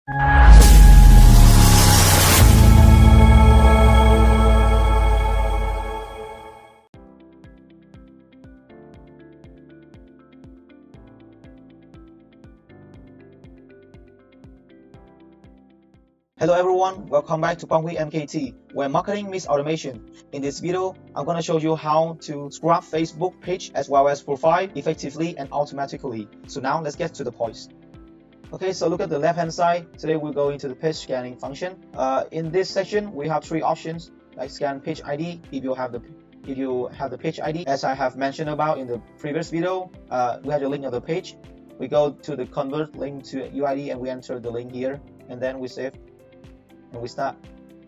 Hello everyone, welcome back to Quang MKT, where marketing meets automation. In this video, I'm going to show you how to scrub Facebook page as well as profile effectively and automatically. So now let's get to the point. Okay, so look at the left hand side. Today we'll go into the page scanning function. In this section, we have three options like scan page ID if you have the page ID, as I have mentioned about in the previous video. We have the link of the page. We go to the convert link to UID and we enter the link here, and then we save. And we start.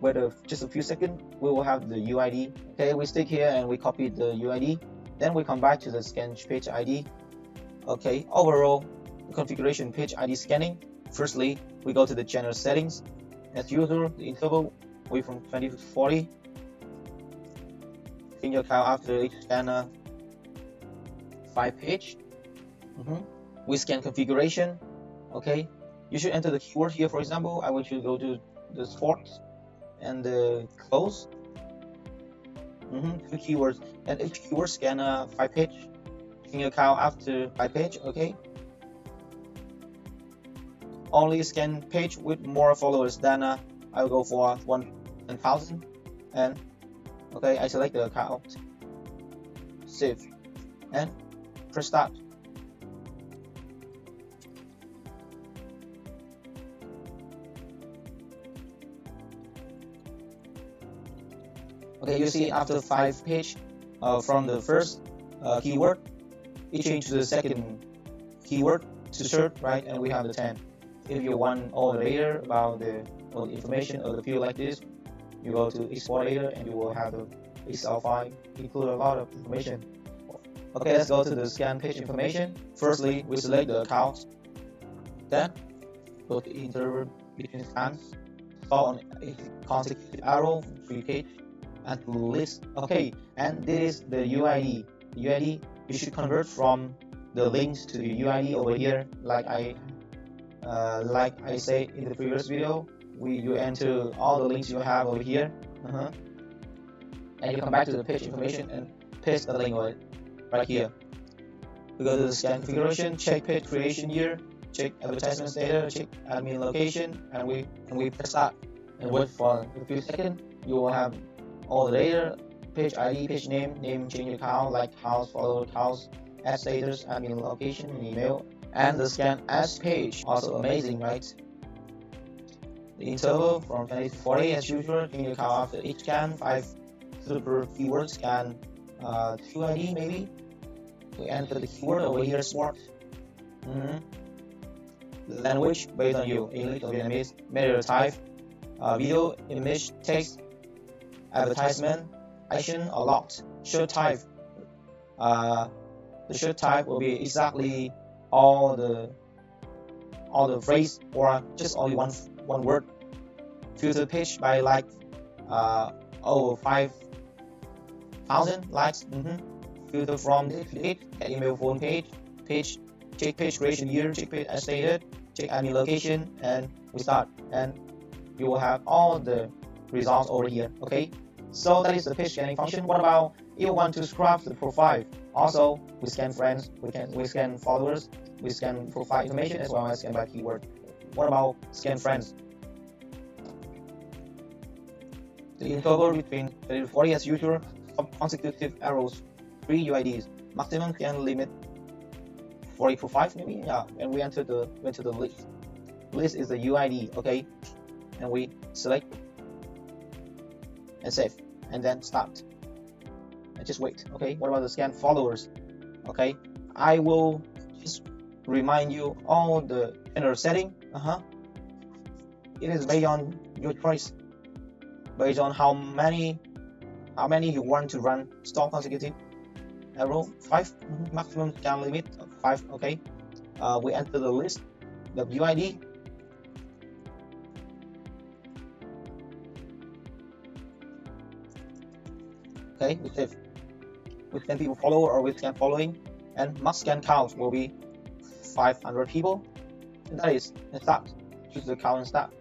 Wait just a few seconds, we will have the UID. Okay, we stick here and we copy the UID. Then we come back to the scan page ID. Okay, overall configuration page ID scanning. Firstly, we go to the general settings. As usual, the interval we from 20 to 40. In your account after each scanner 5 page. We scan configuration. Okay, you should enter the keyword here. For example, I want you to go to the sports and the clothes. Two keywords, and each keyword scan 5 page. In your account after 5 page. Okay, only scan page with more followers than I will go for 1,000. And okay, I select the account, save, and press start. Okay, you see after 5 page from the first keyword, it changed to the second keyword to search, right? And we have the 10. If you want all the data about the information of the field like this, you go to export data and you will have the Excel file include a lot of information. Okay, let's go to the scan page information. Firstly, we select the account. Then go to interval between scans. Start on a consecutive arrow, 3 page. And list. Okay, and this is the UID. UID, you should convert from the links to the UID over here, like I said in the previous video. You enter all the links you have over here, and you come back to the page information and paste the link right here. We go to the scan configuration, check page creation year, check advertisement data, check admin location, and we press start and wait for a few seconds. You will have all the data, page ID, page name, change account, like house, follower, house, ad status, admin location, and email, and the scan as page. Also amazing, right? The interval from 20 to 40 as usual. Change account after each scan, 5 super keywords scan 2 ID maybe. We enter the keyword over here, sport. The language based on you, English or Vietnamese. Media type, video, image, text, advertisement, action, or lot. Shirt type, the shirt type will be exactly all the phrase or just only one word. Filter page by like over 5,000 likes. Filter from the page, email, phone page, check page creation year, check page as stated, check admin location, and we start, and you will have all the results over here. Okay, so that is the page scanning function. What about if you want to scrub the profile? Also, we scan friends, we scan followers, we scan profile information as well as scan by keyword. What about scan friends? The interval between 30 to 40 as usual. Consecutive arrows, 3 UIDs. Maximum scan limit 40 profiles maybe. Yeah, and we enter the list. List is the UID. Okay, and we select and save, and then start and just wait. Okay, what about the scan followers? Okay, I will just remind you all the general setting. It is based on your choice, based on how many you want to run. Stop consecutive arrow 5, maximum scan limit 5. Okay, we enter the list, the UID. Okay, we save. With 10 people follow or with 10 following, and max scan count will be 500 people. And that is, and start. choose the count and start.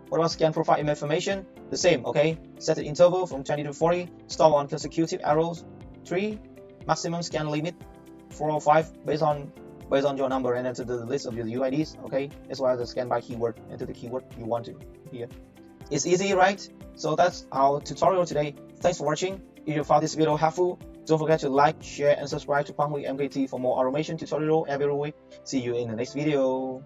What about scan profile image information? The same, okay? Set the interval from 20 to 40, stop on consecutive arrows, 3, maximum scan limit 4 or 5 based on your number, and enter the list of your UIDs, okay? As well as the scan by keyword, enter the keyword you want to here. It's easy, right? So that's our tutorial today. Thanks for watching. If you found this video helpful, don't forget to like, share, and subscribe to Quang MKT for more automation tutorial every week. See you in the next video.